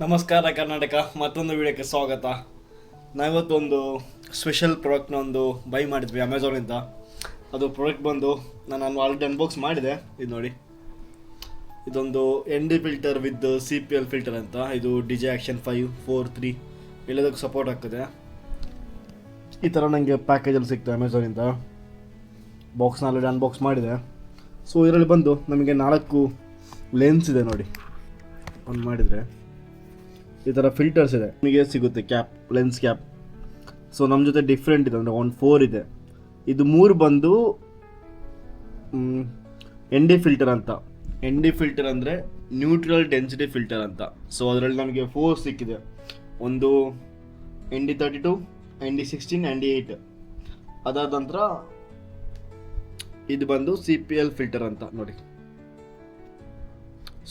ನಮಸ್ಕಾರ ಕರ್ನಾಟಕ, ಮತ್ತೊಂದು ವಿಡಿಯೋಕ್ಕೆ ಸ್ವಾಗತ. ನಾವಿವತ್ತೊಂದು ಸ್ಪೆಷಲ್ ಪ್ರಾಡಕ್ಟ್ನ ಬೈ ಮಾಡಿದ್ವಿ ಅಮೆಝಾನಿಂದ. ಅದು ಪ್ರಾಡಕ್ಟ್ ಬಂದು ನಾನು ಆಲ್ರೆಡಿ ಅನ್ಬಾಕ್ಸ್ ಮಾಡಿದೆ. ಇದು ನೋಡಿ, ಇದೊಂದು ND filter with CPL filter ಅಂತ. ಇದು DJI Action 5 4 3 ಎಲ್ಲದಕ್ಕೂ ಸಪೋರ್ಟ್ ಆಗ್ತದೆ. ಈ ಥರ ನನಗೆ ಪ್ಯಾಕೇಜಲ್ಲಿ ಸಿಗ್ತದೆ ಅಮೆಝಾನಿಂದ. ಬಾಕ್ಸ್ನ ಆಲ್ರೆಡಿ ಅನ್ಬಾಕ್ಸ್ ಮಾಡಿದೆ. ಸೊ ಇದರಲ್ಲಿ ಬಂದು ನಮಗೆ 4 ಲೆನ್ಸ್ ಇದೆ ನೋಡಿ. ಆನ್ ಮಾಡಿದರೆ ಈ ಥರ ಫಿಲ್ಟರ್ಸ್ ಇದೆ, ನಿಮಗೆ ಸಿಗುತ್ತೆ ಕ್ಯಾಪ್, ಲೆನ್ಸ್ ಕ್ಯಾಪ್. ಸೊ ನಮ್ಮ ಜೊತೆ ಡಿಫ್ರೆಂಟ್ ಇದೆ, ಅಂದರೆ 4 ಇದೆ. ಇದು 3 ಬಂದು ND ಫಿಲ್ಟರ್ ಅಂತ. ND ಫಿಲ್ಟರ್ ಅಂದರೆ ನ್ಯೂಟ್ರಲ್ ಡೆನ್ಸಿಟಿ ಫಿಲ್ಟರ್ ಅಂತ. ಸೊ ಅದರಲ್ಲಿ ನಮಗೆ 4 ಸಿಕ್ಕಿದೆ. ಒಂದು ND32, ND16, ND8. ಅದಾದ ನಂತರ ಇದು ಬಂದು CPL ಫಿಲ್ಟರ್ ಅಂತ ನೋಡಿ.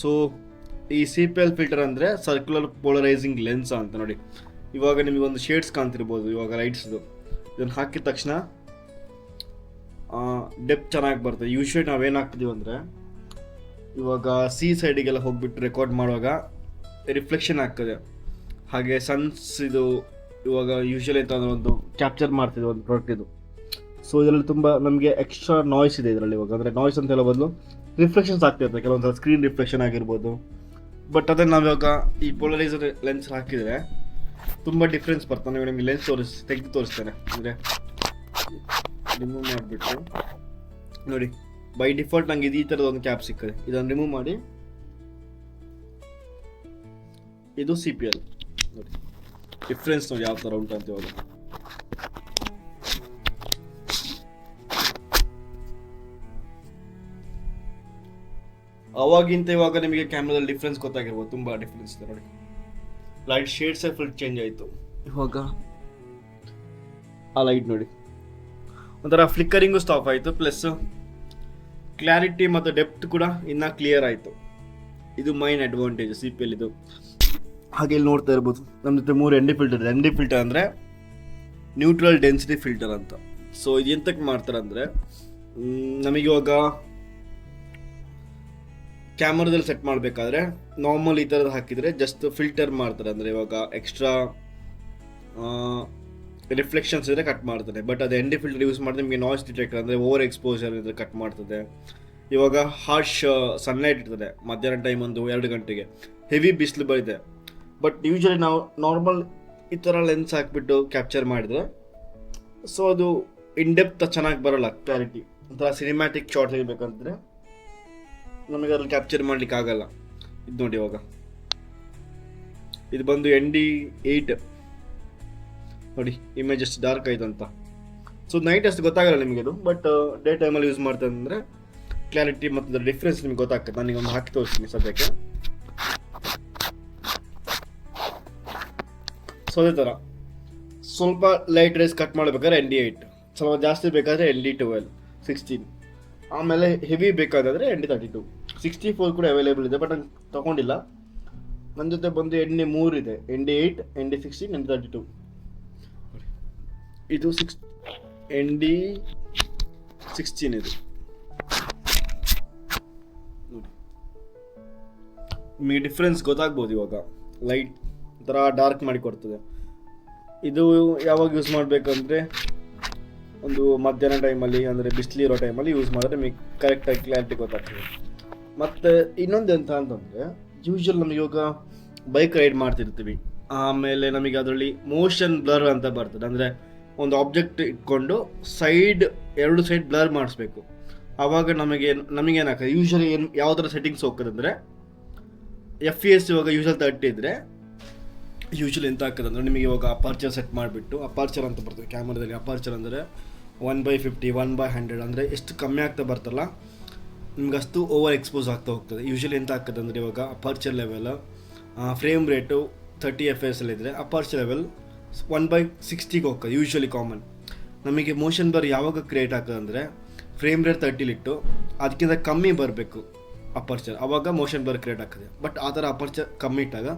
ಸೊ ಈ CPL ಫಿಲ್ಟರ್ ಅಂದರೆ ಸರ್ಕ್ಯುಲರ್ ಪೋಲರೈಸಿಂಗ್ ಲೆನ್ಸ್ ಅಂತ ನೋಡಿ. ಇವಾಗ ನಿಮಗೆ ಒಂದು ಶೇಡ್ಸ್ ಕಾಣ್ತಿರ್ಬೋದು, ಇವಾಗ ಲೈಟ್ಸ್ದು. ಇದನ್ನು ಹಾಕಿದ ತಕ್ಷಣ ಡೆಪ್ತ್ ಚೆನ್ನಾಗಿ ಬರ್ತದೆ. ಯೂಶ್ವಲಿ ನಾವೇನು ಹಾಕ್ತಿದ್ದೀವಿ ಅಂದರೆ, ಇವಾಗ ಸೈಡಿಗೆಲ್ಲ ಹೋಗ್ಬಿಟ್ಟು ರೆಕಾರ್ಡ್ ಮಾಡುವಾಗ ರಿಫ್ಲೆಕ್ಷನ್ ಆಗ್ತದೆ. ಹಾಗೆ ಸನ್ಸ್ ಇದು ಇವಾಗ ಯೂಶ್ವಲಿ ಅಂತ ಒಂದು ಕ್ಯಾಪ್ಚರ್ ಮಾಡ್ತಿದ್ವಿ ಒಂದು ಪ್ರಾಡಕ್ಟ್ ಇದು. ಸೊ ಇದರಲ್ಲಿ ತುಂಬ ನಮಗೆ ಎಕ್ಸ್ಟ್ರಾ ನಾಯ್ಸ್ ಇದೆ ಇದರಲ್ಲಿ. ಇವಾಗ ಅಂದರೆ ನಾಯ್ಸ್ ಅಂತ ಹೇಳೋ ಬದಲು ರಿಫ್ಲೆಕ್ಷನ್ಸ್ ಆಗ್ತಿರುತ್ತೆ, ಕೆಲವೊಂದು ಸ್ಕ್ರೀನ್ ರಿಫ್ಲೆಕ್ಷನ್ ಆಗಿರ್ಬೋದು. ಬಟ್ ಅದನ್ನು ನಾವಿವಾಗ ಈ ಪೋಲರೈಸರ್ ಲೆನ್ಸ್ ಹಾಕಿದರೆ ತುಂಬ ಡಿಫ್ರೆನ್ಸ್ ಬರ್ತದೆ. ನೀವು ನಿಮಗೆ ಲೆನ್ಸ್ ತೆಗೆದು ತೋರಿಸ್ತೇನೆ. ಅಂದರೆ ರಿಮೂವ್ ಮಾಡಿಬಿಟ್ಟು ನೋಡಿ, ಬೈ ಡಿಫಾಲ್ಟ್ ನಂಗೆ ಈ ಥರದ ಒಂದು ಕ್ಯಾಪ್ ಸಿಕ್ಕದೆ. ಇದನ್ನು ರಿಮೂವ್ ಮಾಡಿ, ಇದು CPL ನೋಡಿ. ಡಿಫ್ರೆನ್ಸ್ ನೋಡಿ ಯಾವ ಥರ ಉಂಟು ಅಂತ. ಇವಾಗ ಅವಾಗಿಂತ ಇವಾಗ ನಿಮಗೆ ಕ್ಯಾಮ್ರಾದಲ್ಲಿ ಡಿಫ್ರೆನ್ಸ್ ಗೊತ್ತಾಗಿರ್ಬೋದು. ತುಂಬ ಡಿಫ್ರೆನ್ಸ್ ಇದೆ ನೋಡಿ. ಲೈಟ್ ಶೇಡ್ಸೇ ಫುಲ್ ಚೇಂಜ್ ಆಯಿತು. ಇವಾಗ ಆ ಲೈಟ್ ನೋಡಿ, ಒಂಥರ ಫ್ಲಿಕ್ಕರಿಂಗು ಸ್ಟಾಪ್ ಆಯಿತು. ಪ್ಲಸ್ ಕ್ಲಾರಿಟಿ ಮತ್ತು ಡೆಪ್ತ್ ಕೂಡ ಇನ್ನೂ ಕ್ಲಿಯರ್ ಆಯಿತು. ಇದು ಮೈನ್ ಅಡ್ವಾಂಟೇಜ್ CPL ಇದು. ಹಾಗೆ ಇಲ್ಲಿ ನೋಡ್ತಾ ಇರ್ಬೋದು, ನಮ್ಮ ಜೊತೆ 3 ND ಫಿಲ್ಟರ್ ಇದೆ. ND ಫಿಲ್ಟರ್ ಅಂದರೆ ನ್ಯೂಟ್ರಲ್ ಡೆನ್ಸಿಟಿ ಫಿಲ್ಟರ್ ಅಂತ. ಸೊ ಇದು ಎಂತಕ್ಕೆ ಮಾಡ್ತಾರೆ ಅಂದರೆ, ನಮಗಿವಾಗ ಕ್ಯಾಮ್ರಾದಲ್ಲಿ ಸೆಟ್ ಮಾಡಬೇಕಾದ್ರೆ ನಾರ್ಮಲ್ ಈ ಥರದ್ದು ಹಾಕಿದರೆ ಜಸ್ಟ್ ಫಿಲ್ಟರ್ ಮಾಡ್ತಾರೆ. ಅಂದರೆ ಇವಾಗ ಎಕ್ಸ್ಟ್ರಾ ರಿಫ್ಲೆಕ್ಷನ್ಸ್ ಇದ್ದರೆ ಕಟ್ ಮಾಡ್ತದೆ. ಬಟ್ ಅದು ND ಫಿಲ್ಟರ್ ಯೂಸ್ ಮಾಡಿದ್ರೆ ನಿಮಗೆ ನಾಯ್ಸ್ ಡಿಟೆಕ್ಟರ್, ಅಂದರೆ ಓವರ್ ಎಕ್ಸ್ಪೋಜರ್ ಇದ್ದರೆ ಕಟ್ ಮಾಡ್ತದೆ. ಇವಾಗ ಹಾರ್ಶ್ ಸನ್ಲೈಟ್ ಇರ್ತದೆ ಮಧ್ಯಾಹ್ನ ಟೈಮ್ ಒಂದು 2 ಗಂಟೆಗೆ, ಹೆವಿ ಬಿಸಿಲು ಬರುತ್ತೆ. ಬಟ್ ಯೂಶ್ವಲಿ ನಾವು ನಾರ್ಮಲ್ ಈ ಥರ ಲೆನ್ಸ್ ಹಾಕಿಬಿಟ್ಟು ಕ್ಯಾಪ್ಚರ್ ಮಾಡಿದರೆ ಸೊ ಅದು ಇನ್ಡೆಪ್ತ್ ಚೆನ್ನಾಗಿ ಬರೋಲ್ಲ ಕ್ಲಾರಿಟಿ. ಒಂಥರ ಸಿನಿಮ್ಯಾಟಿಕ್ ಶಾರ್ಟ್ ತೆಗಿಬೇಕಂದ್ರೆ ನಮಗೆ ಅದ್ರಲ್ಲಿ ಕ್ಯಾಪ್ಚರ್ ಮಾಡ್ಲಿಕ್ಕೆ ಆಗಲ್ಲ. ಇದು ನೋಡಿ, ಇವಾಗ ಇದು ಬಂದು ND8 ನೋಡಿ, ಇಮೇಜ್ ಎಷ್ಟು ಡಾರ್ಕ್ ಆಯ್ತು ಅಂತ. ಸೊ ನೈಟ್ ಅಷ್ಟು ಗೊತ್ತಾಗಲ್ಲ ನಿಮಗೆ ಇದು, ಬಟ್ ಡೇ ಟೈಮಲ್ಲಿ ಯೂಸ್ ಮಾಡ್ತಾರೆ ಅಂದರೆ ಕ್ಲಾರಿಟಿ ಮತ್ತು ಅದರ ಡಿಫ್ರೆನ್ಸ್ ನಿಮ್ಗೆ ಗೊತ್ತಾಗ್ತದೆ. ನನಗೆ ಒಂದು ಹಾಕಿ ತೋರಿಸ್ತೀನಿ ಸದ್ಯಕ್ಕೆ. ಸೊ ಅದೇ ಥರ ಸ್ವಲ್ಪ ಲೈಟ್ ರೇಸ್ ಕಟ್ ಮಾಡಬೇಕಾದ್ರೆ ND8, ಸ್ವಲ್ಪ ಜಾಸ್ತಿ ಬೇಕಾದರೆ ND12, 16. ಆಮೇಲೆ ಹೆವಿ ಬೇಕಾದರೆ ND32, 64 ಕೂಡ ಅವೈಲೇಬಲ್ ಇದೆ. ಬಟ್ ನಂಗೆ ತೊಗೊಂಡಿಲ್ಲ. ನನ್ನ ಜೊತೆ ಬಂದು ND3 ಇದೆ, ND8, ND16, ND32. ಇದು ND16 ಇದು ನೋಡಿ. ನಿಮಗೆ ಡಿಫ್ರೆನ್ಸ್ ಗೊತ್ತಾಗ್ಬೋದು. ಇವಾಗ ಲೈಟ್ ಒಂಥರ ಡಾರ್ಕ್ ಮಾಡಿ ಕೊಡ್ತದೆ. ಇದು ಯಾವಾಗ ಯೂಸ್ ಮಾಡಬೇಕಂದ್ರೆ ಒಂದು ಮಧ್ಯಾಹ್ನ ಟೈಮಲ್ಲಿ, ಅಂದರೆ ಬಿಸಿಲಿರೋ ಟೈಮಲ್ಲಿ ಯೂಸ್ ಮಾಡಿದ್ರೆ ನಿಮಗೆ ಕರೆಕ್ಟಾಗಿ ಕ್ಲಾರಿಟಿ ಗೊತ್ತಾಗ್ತದೆ. ಮತ್ತು ಇನ್ನೊಂದು ಎಂತ ಅಂತಂದರೆ, ಯೂಶ್ವಲ್ ನಮಗೆ ಇವಾಗ ಬೈಕ್ ರೈಡ್ ಮಾಡ್ತಿರ್ತೀವಿ, ಆಮೇಲೆ ನಮಗೆ ಅದರಲ್ಲಿ ಮೋಷನ್ ಬ್ಲರ್ ಅಂತ ಬರ್ತದೆ. ಅಂದರೆ ಒಂದು ಆಬ್ಜೆಕ್ಟ್ ಇಟ್ಕೊಂಡು ಎರಡು ಸೈಡ್ ಬ್ಲರ್ ಮಾಡಿಸ್ಬೇಕು. ಆವಾಗ ನಮಗೇನಾಗ್ತದೆ, ಯೂಶ್ವಲಿ ಯಾವ ಥರ ಸೆಟ್ಟಿಂಗ್ಸ್ ಹೋಗ್ತದೆ ಅಂದರೆ, FPS ಇವಾಗ ಯೂಶ್ವಲ್ 30 ಇದ್ದರೆ ಯೂಶ್ವಲಿ ಎಂತ ಆಗ್ತದೆ ಅಂದರೆ, ನಿಮಗೆ ಇವಾಗ ಅಪರ್ಚರ್ ಸೆಟ್ ಮಾಡಿಬಿಟ್ಟು, ಅಪರ್ಚರ್ ಅಂತ ಬರ್ತದೆ ಕ್ಯಾಮ್ರಾದಲ್ಲಿ. ಅಪರ್ಚರ್ ಅಂದರೆ 1/50, 1/100, ಅಂದರೆ ಎಷ್ಟು ಕಮ್ಮಿ ಆಗ್ತಾ ಬರ್ತಲ್ಲ ನಿಮ್ಗೆ ಅಷ್ಟು ಓವರ್ ಎಕ್ಸ್ಪೋಸ್ ಆಗ್ತಾ ಹೋಗ್ತದೆ. ಯೂಶ್ವಲಿ ಎಂತ ಆಗ್ತದೆ ಅಂದರೆ, ಇವಾಗ aperture level frame rate 30 FPS ಇದ್ದರೆ ಅಪರ್ಚರ್ ಲೆವೆಲ್ 1/60 ಹೋಗ್ತದೆ ಯೂಶ್ವಲಿ ಕಾಮನ್. ನಮಗೆ ಮೋಷನ್ ಬ್ಲರ್ ಯಾವಾಗ ಕ್ರಿಯೇಟ್ ಆಗ್ತದೆ ಅಂದರೆ, ಫ್ರೇಮ್ ರೇಟ್ 30 ಅದಕ್ಕಿಂತ ಕಮ್ಮಿ ಬರಬೇಕು ಅಪರ್ಚರ್, ಆವಾಗ ಮೋಷನ್ ಬ್ಲರ್ ಕ್ರಿಯೇಟ್ ಆಗ್ತದೆ. ಬಟ್ ಆ ಥರ ಅಪರ್ಚರ್ ಕಮ್ಮಿ ಇಟ್ಟಾಗ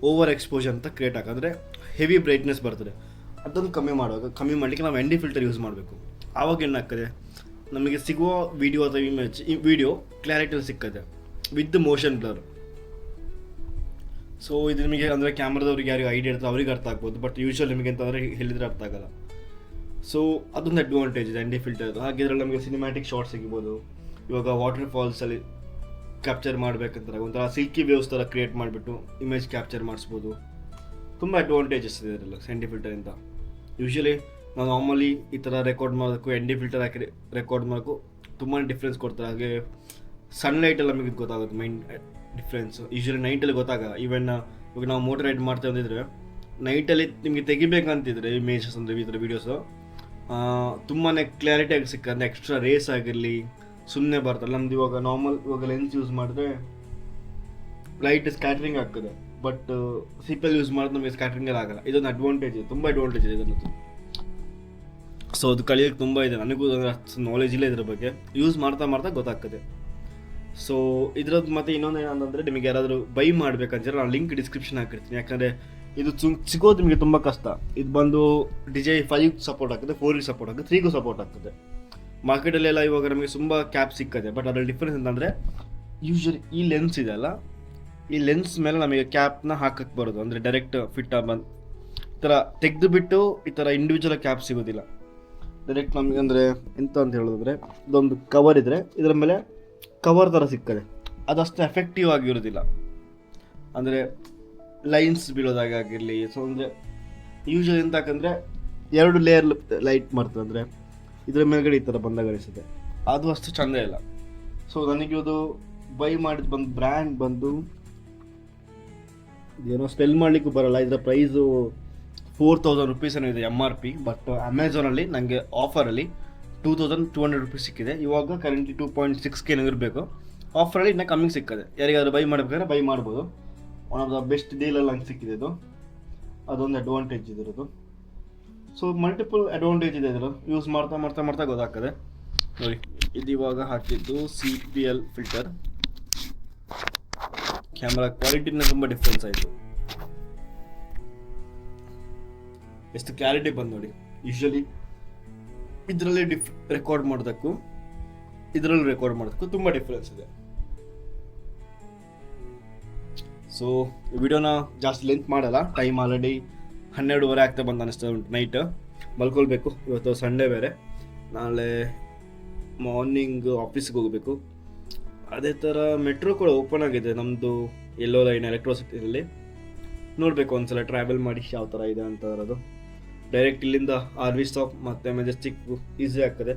ಓವರ್ ಎಕ್ಸ್ಪೋಜರ್ ಅಂತ ಕ್ರಿಯೇಟ್ ಆಗ, ಅಂದರೆ ಹೆವಿ ಬ್ರೈಟ್ನೆಸ್ ಬರ್ತದೆ. ಅದನ್ನು ಕಮ್ಮಿ ಮಾಡಲಿಕ್ಕೆ ನಾವು ND ಫಿಲ್ಟರ್ ಯೂಸ್ ಮಾಡಬೇಕು. ಆವಾಗ ಏನಾಗ್ತದೆ, ನಮಗೆ ಸಿಗುವ ವಿಡಿಯೋ ಅಥವಾ ವಿಡಿಯೋ ಕ್ಲಾರಿಟಿ ಸಿಕ್ಕದೆ ವಿತ್ ಮೋಷನ್ ಬ್ಲರ್. ಸೊ ಇದು ನಿಮಗೆ ಅಂದರೆ ಕ್ಯಾಮ್ರಾದವ್ರಿಗೆ ಯಾರಿಗೆ ಐಡಿಯಾ ಇರ್ತದೆ ಅವ್ರಿಗೆ ಅರ್ಥ ಆಗ್ಬೋದು, ಬಟ್ ಯೂಶ್ವಲ್ ನಿಮಗೆ ಅಂತಂದರೆ ಹೇಳಿದರೆ ಅರ್ಥ ಆಗಲ್ಲ. ಸೊ ಅದೊಂದು ಅಡ್ವಾಂಟೇಜ್ ಇದೆ ND ಫಿಲ್ಟರ್. ಹಾಗೆ ಇದರಲ್ಲಿ ನಮಗೆ ಸಿನಿಮ್ಯಾಟಿಕ್ ಶಾರ್ಟ್ ಸಿಗ್ಬೋದು. ಇವಾಗ ವಾಟರ್ ಫಾಲ್ಸಲ್ಲಿ ಕ್ಯಾಪ್ಚರ್ ಮಾಡಬೇಕಂತಾರೆ ಒಂಥರ ಸಿಲ್ಕಿ ವೇವ್ಸ್ ಥರ ಕ್ರಿಯೇಟ್ ಮಾಡಿಬಿಟ್ಟು ಇಮೇಜ್ ಕ್ಯಾಪ್ಚರ್ ಮಾಡಿಸ್ಬೋದು. ತುಂಬ ಅಡ್ವಾಂಟೇಜಸ್ ಇದೆ ಇದರಲ್ಲಿ ND ಫಿಲ್ಟರಿಂದ. ಯೂಶ್ವಲಿ ನಾವು ನಾರ್ಮಲಿ ಈ ಥರ ರೆಕಾರ್ಡ್ ಮಾಡೋದಕ್ಕೂ ND ಫಿಲ್ಟರ್ ಹಾಕಿ ರೆಕಾರ್ಡ್ ಮಾಡೋಕ್ಕೂ ತುಂಬಾ ಡಿಫ್ರೆನ್ಸ್ ಕೊಡ್ತಾರೆ. ಹಾಗೆ ಸನ್ಲೈಟಲ್ಲಿ ನಮಗೆ ಇದು ಗೊತ್ತಾಗುತ್ತೆ ಮೈನ್ ಡಿಫ್ರೆನ್ಸು. ಯೂಶ್ವಲಿ ನೈಟಲ್ಲಿ ಗೊತ್ತಾಗ. ಈವನ್ ಇವಾಗ ನಾವು ಮೋಟರ್ ರೈಡ್ ಮಾಡ್ತಾ ಅಂದಿದ್ರೆ ನೈಟಲ್ಲಿ ನಿಮಗೆ ತೆಗಿಬೇಕಂತಿದ್ರೆ ಇಮೇಜಸ್ ಅಂದರೆ ಈ ಥರ ವೀಡಿಯೋಸು ತುಂಬಾ ಕ್ಲಾರಿಟಿಯಾಗಿ ಸಿಕ್ಕಂದ್ರೆ ಎಕ್ಸ್ಟ್ರಾ ರೇಸ್ ಆಗಿರಲಿ ಸುಮ್ಮನೆ ಬರ್ತಲ್ಲ. ನಮ್ದು ಇವಾಗ ನಾರ್ಮಲ್ ಇವಾಗ ಲೆನ್ಸ್ ಯೂಸ್ ಮಾಡಿದ್ರೆ ಲೈಟ್ ಸ್ಕ್ಯಾಟ್ರಿಂಗ್ ಆಗ್ತದೆ, ಬಟ್ ಸಿಪಲ್ ಯೂಸ್ ಮಾಡಿದ್ರೆ ನಮಗೆ ಸ್ಕ್ಯಾಟ್ರಿಂಗಲ್ಲಿ ಆಗಲ್ಲ. ಇದೊಂದು ಅಡ್ವಾಂಟೇಜ್ ಇದೆ, ತುಂಬ ಅಡ್ವಾಂಟೇಜ್ ಇದೆ ಇದನ್ನದು. ಸೊ ಅದು ಕಲಿಯೋಕ್ಕೆ ತುಂಬ ಇದೆ. ನನಗೂ ಅಷ್ಟು ನಾಲೆಜ್ ಇಲ್ಲ ಇದ್ರ ಬಗ್ಗೆ, ಯೂಸ್ ಮಾಡ್ತಾ ಮಾಡ್ತಾ ಗೊತ್ತಾಗ್ತದೆ. ಸೊ ಇದ್ರದ್ದು ಮತ್ತೆ ಇನ್ನೊಂದು ಏನಂತಂದರೆ ನಿಮಗೆ ಯಾರಾದರೂ ಬೈ ಮಾಡಬೇಕಂದ್ರೆ ನಾನು ಲಿಂಕ್ ಡಿಸ್ಕ್ರಿಪ್ಷನ್ ಹಾಕಿರ್ತೀನಿ. ಯಾಕಂದರೆ ಇದು ಸಿಗೋದು ನಿಮಗೆ ತುಂಬ ಕಷ್ಟ. ಇದು ಬಂದು DJI 5 ಸಪೋರ್ಟ್ ಆಗ್ತದೆ, 4 ಸಪೋರ್ಟ್ ಆಗ್ತದೆ, 3 ಸಪೋರ್ಟ್ ಆಗ್ತದೆ. ಮಾರ್ಕೆಟಲ್ಲೆಲ್ಲ ಇವಾಗ ನಮಗೆ ತುಂಬ ಕ್ಯಾಪ್ ಸಿಕ್ಕದೆ. ಬಟ್ ಅದರಲ್ಲಿ ಡಿಫ್ರೆನ್ಸ್ ಅಂತಂದರೆ ಯೂಶ್ವಲಿ ಈ ಲೆನ್ಸ್ ಇದೆಯಲ್ಲ, ಈ ಲೆನ್ಸ್ ಮೇಲೆ ನಮಗೆ ಕ್ಯಾಪ್ನ ಹಾಕಕ್ಕೆ ಬರೋದು. ಅಂದರೆ ಡೈರೆಕ್ಟ್ ಫಿಟ್ ಬಂದು ಈ ಥರ ತೆಗೆದು ಬಿಟ್ಟು ಈ ಥರ ಇಂಡಿವಿಜುವಲ್ ಕ್ಯಾಪ್ ಸಿಗೋದಿಲ್ಲ. ಡೈರೆಕ್ಟ್ ನಮಗೆ ಅಂದರೆ ಎಂತ ಅಂತ ಹೇಳೋದಂದರೆ ಇದೊಂದು ಕವರ್ ಇದ್ದರೆ ಇದರ ಮೇಲೆ ಕವರ್ ಥರ ಸಿಕ್ಕದೆ. ಅದಷ್ಟು ಎಫೆಕ್ಟಿವ್ ಆಗಿರೋದಿಲ್ಲ, ಅಂದರೆ ಲೈನ್ಸ್ ಬೀಳೋದಾಗಿರಲಿ. ಸೊ ಅಂದರೆ ಯೂಶ್ವಲಿ ಎಂತ ಯಾಕಂದರೆ 2 ಲೇಯರ್ ಲೈಟ್ ಮಾಡ್ತದೆ, ಅಂದರೆ ಇದರ ಮೇಲ್ಗಡೆ ಈ ಥರ ಬಂದಾಗ ಅನಿಸುತ್ತೆ, ಅದು ಅಷ್ಟು ಚೆಂದ ಇಲ್ಲ. ಸೊ ನನಗೆ ಅದು ಬೈ ಮಾಡಿದ್ದು ಬಂದು ಬ್ರ್ಯಾಂಡ್ ಬಂದು ಏನೋ ಸ್ಪೆಲ್ ಮಾಡಲಿಕ್ಕೂ ಬರೋಲ್ಲ. ಇದರ ಪ್ರೈಸು 4000 ರುಪೀಸ್ ಏನೋ ಇದೆ MRP. ಬಟ್ ಅಮೆಝಾನಲ್ಲಿ ನನಗೆ ಆಫರಲ್ಲಿ 2200 ರುಪೀಸ್ ಸಿಕ್ಕಿದೆ. ಇವಾಗ ಕರೆಂಟ್ಲಿ 2.6K ಇರಬೇಕು. ಆಫರಲ್ಲಿ ಇನ್ನೂ ಕಮ್ಮಿಗೆ ಸಿಕ್ಕದೆ. ಯಾರಿಗಾದ್ರೂ ಬೈ ಮಾಡಬೇಕಾದ್ರೆ ಬೈ ಮಾಡ್ಬೋದು. ಒನ್ ಆಫ್ ದ ಬೆಸ್ಟ್ ಡೀಲಲ್ಲಿ ಹಂಗೆ ಸಿಕ್ಕಿದೆ ಇದು. ಅದೊಂದು ಅಡ್ವಾಂಟೇಜ್ ಇದಿರೋದು. ಸೊ ಮಲ್ಟಿಪಲ್ ಅಡ್ವಾಂಟೇಜ್ ಇದೆ ಇದರ. ಯೂಸ್ ಮಾಡ್ತಾ ಮಾಡ್ತಾ ಮಾಡ್ತಾ ಗೊತ್ತಾಗ್ತದೆ. ನೋಡಿ ಇದು ಇವಾಗ ಹಾಕಿದ್ದು CPL ಫಿಲ್ಟರ್. ಕ್ಯಾಮ್ರಾ ಕ್ವಾಲಿಟಿನ ತುಂಬ ಡಿಫ್ರೆನ್ಸ್ ಆಯಿತು. ಎಷ್ಟು ಕ್ಲಾರಿಟಿ ಬಂದು ನೋಡಿ. ಯೂಶ್ವಲಿ ಇದರಲ್ಲಿ ರೆಕಾರ್ಡ್ ಮಾಡೋದಕ್ಕೂ ಇದರಲ್ಲಿ ರೆಕಾರ್ಡ್ ಮಾಡೋದಕ್ಕೂ ತುಂಬ ಡಿಫ್ರೆನ್ಸ್ ಇದೆ. ಸೊ ವಿಡಿಯೋನ ಜಾಸ್ತಿ ಲೆಂತ್ ಮಾಡಲ್ಲ. ಟೈಮ್ ಆಲ್ರೆಡಿ 12:30 ಆಗ್ತಾ ಬಂದು ಅನಿಸ್ತಾ ಉಂಟು. ನೈಟ್ ಮಲ್ಕೊಳ್ಬೇಕು. ಇವತ್ತು ಸಂಡೇ ಬೇರೆ, ನಾಳೆ ಮಾರ್ನಿಂಗ್ ಆಫೀಸ್ಗೆ ಹೋಗಬೇಕು. ಅದೇ ಥರ ಮೆಟ್ರೋ ಕೂಡ ಓಪನ್ ಆಗಿದೆ ನಮ್ಮದು ಎಲ್ಲೋ ಲೈನ್ ಎಲೆಕ್ಟ್ರಿಸಿಟಿಯಲ್ಲಿ. ನೋಡಬೇಕು ಒಂದ್ಸಲ ಟ್ರಾವೆಲ್ ಮಾಡಿ ಯಾವ ಥರ ಇದೆ ಅಂತ ಇರೋದು. ಡೈರೆಕ್ಟ್ ಇಲ್ಲಿಂದ RV ಸ್ಟಾಪ್ ಮತ್ತು ಮೆಜೆಸ್ಟಿಕ್ ಈಸಿ ಆಗ್ತದೆ.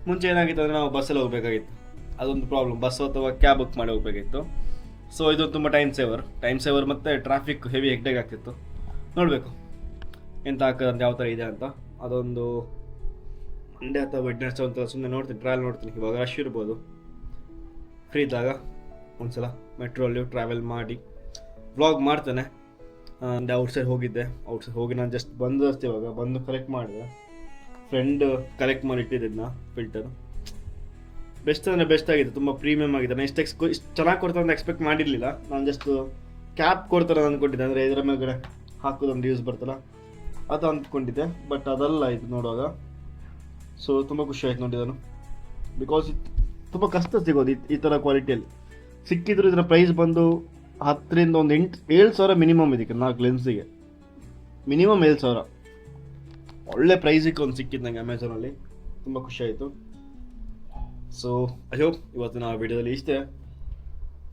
ಮುಂಚೆ ಏನಾಗಿತ್ತು ಅಂದರೆ ನಾವು ಬಸ್ಸಲ್ಲಿ ಹೋಗಬೇಕಾಗಿತ್ತು, ಅದೊಂದು ಪ್ರಾಬ್ಲಮ್. ಬಸ್ ಅಥವಾ ಕ್ಯಾಬ್ ಬುಕ್ ಮಾಡಿ ಹೋಗಬೇಕಾಗಿತ್ತು. ಸೊ ಇದು ತುಂಬ ಟೈಮ್ ಸೇವರ್ ಮತ್ತು ಟ್ರಾಫಿಕ್ ಹೆವಿ ಹೆಕ್ಟೇಕ್ ಆಗ್ತಿತ್ತು. ನೋಡಬೇಕು ಎಂತ ಆಗ್ತದೆ ಯಾವ ಥರ ಇದೆ ಅಂತ. ಅದೊಂದು ಮಂಡೇ ಅಥವಾ ವೆಡ್ನೆಸ್ಡೇ ಅಂತ ಸುಮ್ಮನೆ ನೋಡ್ತೀನಿ, ಟ್ರಾವೆಲ್ ನೋಡ್ತೀನಿ. ಇವಾಗ ರಶ್ ಇರ್ಬೋದು. ಫ್ರೀ ಇದ್ದಾಗ ಒಂದ್ಸಲ ಮೆಟ್ರೋಲ್ಲಿ ಟ್ರಾವೆಲ್ ಮಾಡಿ ವ್ಲಾಗ್ ಮಾಡ್ತೇನೆ. ಔಟ್ಸೈಡ್ ಹೋಗಿದ್ದೆ, ಔಟ್ಸೈಡ್ ಹೋಗಿ ನಾನು ಜಸ್ಟ್ ಬಂದು ಅಷ್ಟೇ. ಇವಾಗ ಬಂದು ಕಲೆಕ್ಟ್ ಮಾಡಿದೆ. ಫ್ರೆಂಡ್ ಕಲೆಕ್ಟ್ ಮಾಡಿ ಇಟ್ಟಿದ್ದ ಫಿಲ್ಟರ್. ಬೆಸ್ಟ್ ಅಂದರೆ ಬೆಸ್ಟ್ ಆಗಿದೆ, ತುಂಬ ಪ್ರೀಮಿಯಮ್ ಆಗಿದೆ. ನಾನು ಇಷ್ಟು ಚೆನ್ನಾಗಿ ಕೊಡ್ತಾರೆ ಅಂತ ಎಕ್ಸ್ಪೆಕ್ಟ್ ಮಾಡಿರಲಿಲ್ಲ. ನಾನು ಜಸ್ಟ್ ಕ್ಯಾಪ್ ಕೊಡ್ತಾರೆ ಅಂದ್ಕೊಂಡಿದ್ದೆ, ಅಂದರೆ ಇದರ ಮೇಲ್ಗಡೆ ಹಾಕೋದೊಂದು ಯೂಸ್ ಬರ್ತಲ್ಲ ಅದು ಅಂದ್ಕೊಂಡಿದ್ದೆ. ಬಟ್ ಅದಲ್ಲ ಇದು ನೋಡುವಾಗ. ಸೊ ತುಂಬ ಖುಷಿ ಆಯ್ತು ನೋಡಿ ನಾನು. ಬಿಕಾಸ್ ತುಂಬ ಕಷ್ಟ ಸಿಗೋದು ಈ ಥರ ಕ್ವಾಲಿಟಿಯಲ್ಲಿ. ಸಿಕ್ಕಿದ್ರು ಇದರ ಪ್ರೈಸ್ ಬಂದು 10ರಿಂದ ಒಂದು 7,000 ಮಿನಿಮಮ್. ಇದಕ್ಕೆ 4 ಲೆನ್ಸಿಗೆ ಮಿನಿಮಮ್ 7,000. ಒಳ್ಳೆ ಪ್ರೈಸಿಗೆ ಒಂದು ಸಿಕ್ಕಿದ್ದು ನನಗೆ ಅಮೆಝಾನಲ್ಲಿ. ತುಂಬ ಖುಷಿ ಆಯಿತು. ಸೊ ಐ ಹೋಪ್ ಇವತ್ತಿನ ವಿಡಿಯೋದಲ್ಲಿ ಇಷ್ಟೇ.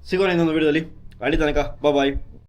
ಸಿಗೋಣ ಇನ್ನೊಂದು ವಿಡಿಯೋದಲ್ಲಿ. ಅಲ್ಲಿ ತನಕ ಬಾಯ್.